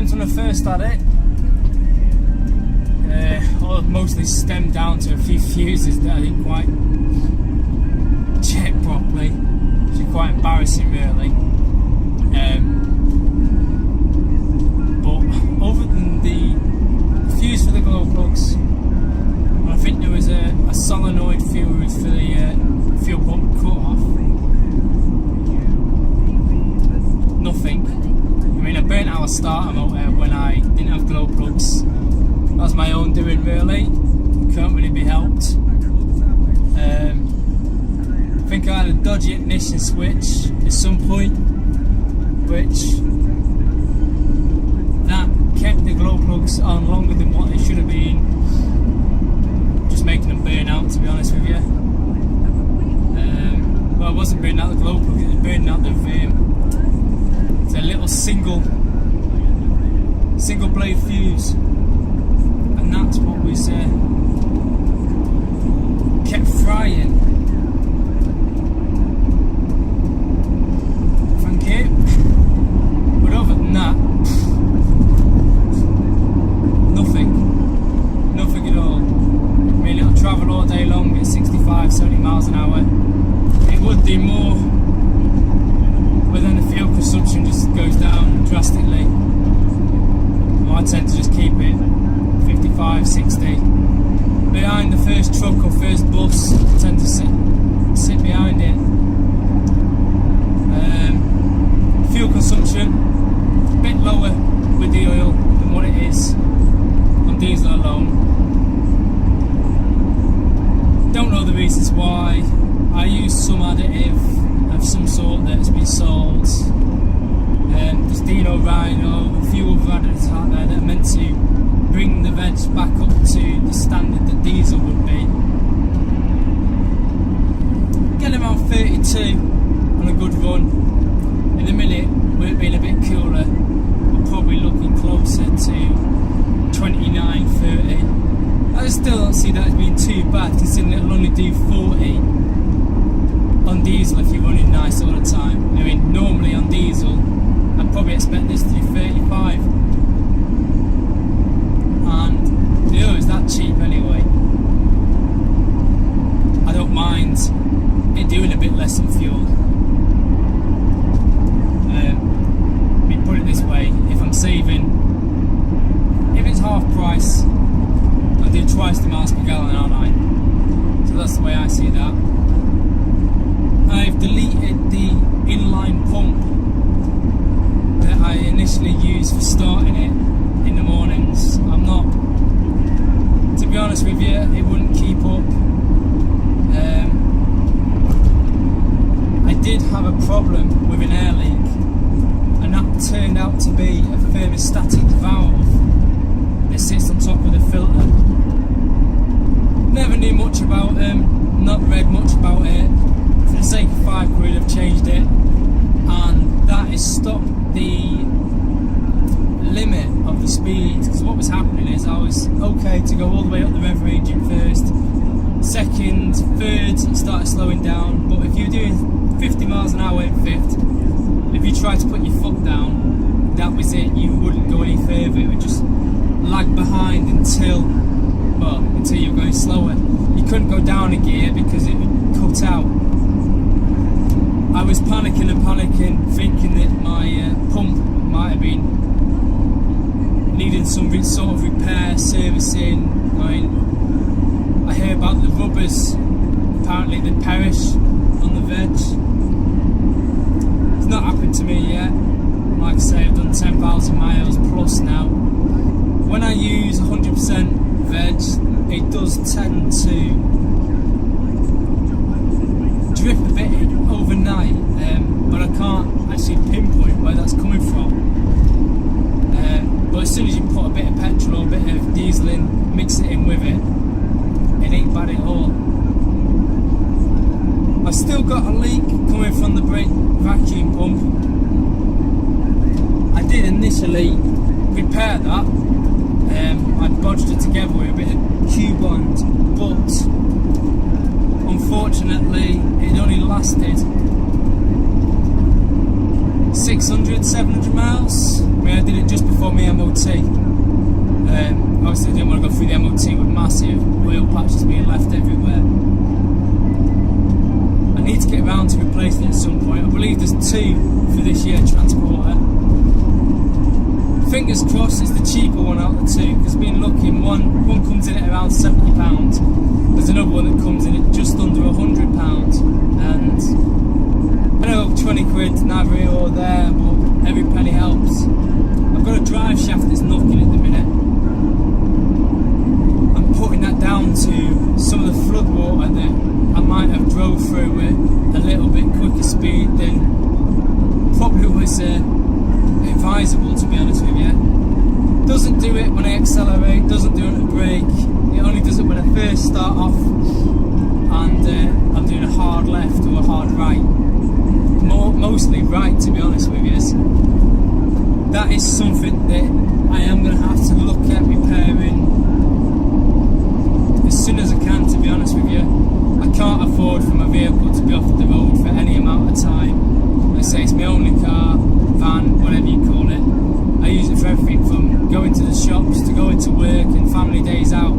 problems when I first had it. Mostly stemmed down to a few fuses that I didn't quite check properly, which is quite embarrassing really. But other than the fuse for the glow plugs, I think there was a solenoid fuse for the fuel pump cut off. Nothing. I mean, I burnt out a starter motor when I didn't have glow plugs. That was my own doing really. Can't really be helped. I think I had a dodgy ignition switch at some point, which that kept the glow plugs on longer than what they should have been. Just making them burn out, to be honest with you. Well, it wasn't burning out the glow plug, it was burning out the it's a little single blade fuse. And that's what was kept frying. Thank you. But other than that, nothing at all. I mean, it'll travel all day long at 65, 70 miles an hour. It would do more, but then the fuel consumption just goes down drastically. Well, I tend to just keep it 55, 60. Behind the first truck or first bus, I tend to sit behind it. Fuel consumption, a bit lower with the oil than what it is on diesel alone. Don't know the reasons why. I use some additive of some sort that's been sold. There's Dino Rhino, a few other additives out there that are meant to bring the veg back up to the standard that diesel would be. Getting around 32 on a good run. In a minute, with it being a bit cooler, we're probably looking closer to 29, 30. I still don't see that as being too bad, considering it'll only do 40 on diesel if you're running nice all the time. I mean, normally on diesel, I'd probably expect this to do 35. And the oil is that cheap anyway. I don't mind it doing a bit less on fuel. I mean, put it this way, if I'm saving, if it's half price, I'll do twice the miles per gallon, aren't I? So that's the way I see that. I've deleted the inline pump that I initially used for starting it in the mornings. I'm not, to be honest with you, it wouldn't keep up. I did have a problem with an air leak, and that turned out to be a thermostatic valve that sits on top of the filter. Never knew much about them, not read much about it. For the sake of £5, I've changed it, and that has stopped the limit of the speed. Because what was happening is I was okay to go all the way up the rev range in first, second, third, it started slowing down. But if you're doing 50 miles an hour in fifth, if you tried to put your foot down, that was it. You wouldn't go any further. It would just lag behind until you're going slower. You couldn't go down a gear because it would cut out. I was panicking, thinking that my pump might have been needing some sort of repair, servicing. I mean, I hear about the rubbers, apparently they perish on the veg. It's not happened to me yet. Like I say, I've done 10,000 miles plus now. When I use 100% veg, it does tend to drip a bit overnight, but I can't actually pinpoint where that's coming from. But as soon as you put a bit of petrol, a bit of diesel in, mix it in with it, it ain't bad at all. I've still got a leak coming from the brake vacuum pump. I did initially repair that. I bodged it together with a bit of Q-bond, but unfortunately it only lasted 6 600, 700 miles. I mean, I did it just before my MOT. Obviously I didn't want to go through the MOT with massive wheel patches being left everywhere. I need to get around to replacing it at some point. I believe there's 2 for this year Transporter. Fingers crossed it's the cheaper one out of the 2, because I've been looking, one comes in at around £70. There's another one that comes in at just under £100, and I know 20 quid neither here or there, but every penny helps. I've got a drive shaft that's knocking at the minute. I'm putting that down to some of the flood water that I might have drove through at a little bit quicker speed than probably was advisable, to be honest with you. Doesn't do it when I accelerate, doesn't do it at a brake. It only does it when I first start off and I'm doing a hard left or a hard right. Mostly right, to be honest with you. That is something that I am going to have to look at repairing as soon as I can, to be honest with you. I can't afford for my vehicle to be off the road for any amount of time. Like I say, it's my only car, van, whatever you call it. I use it for everything from going to the shops to going to work and family days out.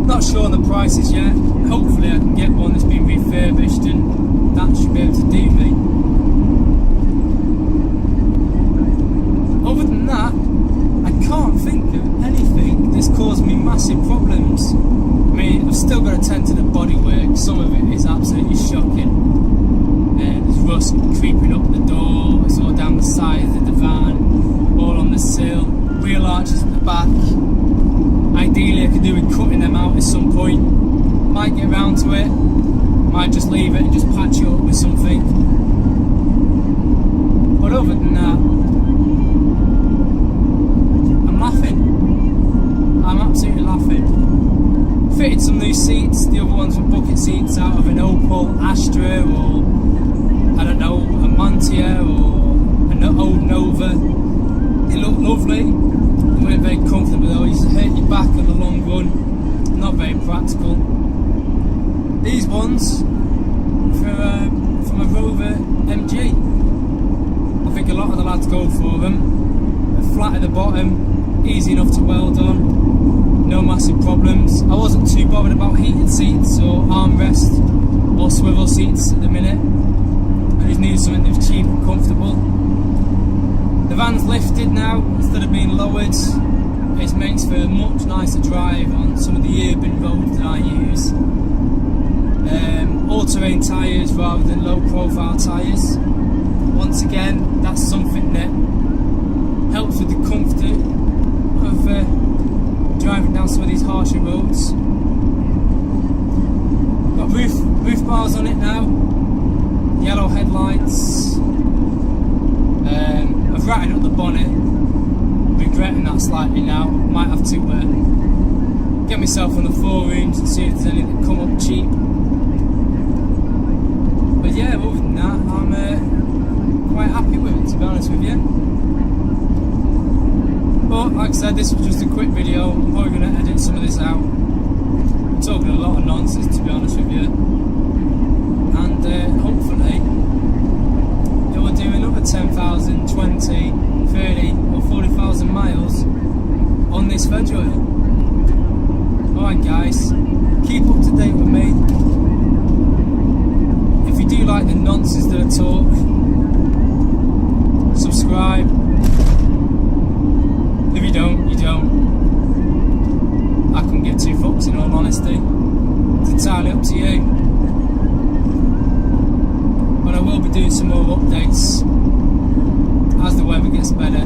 Not sure on the prices yet. Hopefully I can get one that's been refurbished and that should be able to do me. Other than that, I can't think of anything that's caused me massive problems. I mean, I've still got to attend to the bodywork. Some of it is absolutely shocking. There's rust creeping up the door, it's all down the sides of the van, all on the sill, wheel arches at the back. Ideally I could do with cutting them out at some point. Might get around to it, might just leave it and just patch it up with something. But other than that, I'm laughing. I'm absolutely laughing. Fitted some new seats, the other ones were bucket seats out of an Opel Astra or I don't know, a Mantia or an old Nova. They look lovely. They weren't very comfortable though. You hurt your back on the long run. Not very practical. These ones from a Rover MG. I think a lot of the lads go for them. They're flat at the bottom, easy enough to weld on, no massive problems. I wasn't too bothered about heated seats or armrest or swivel seats at the minute. I just needed something that was cheap and comfortable. The van's lifted now instead of being lowered. It makes for a much nicer drive on some of the urban roads that I use. All-terrain tyres rather than low-profile tyres. Once again, that's something that helps with the comfort of driving down some of these harsher roads. Got roof bars on it now. Yellow headlights. I've ratted up the bonnet, regretting that slightly now. Might have to get myself on the forums and see if there's any that come up cheap. But yeah, other than that, I'm quite happy with it, to be honest with you. But like I said, this was just a quick video. I'm probably going to edit some of this out. I'm talking a lot of nonsense, to be honest with you. And hopefully it will do another 10,000, 20, 30 or 40,000 miles on this veg oil. Alright guys, keep up to date with me. If you do like the nonsense that I talk, subscribe. If you don't, you don't. I couldn't give 2 fucks in all honesty. It's entirely up to you. But I will be doing some more updates as the weather gets better.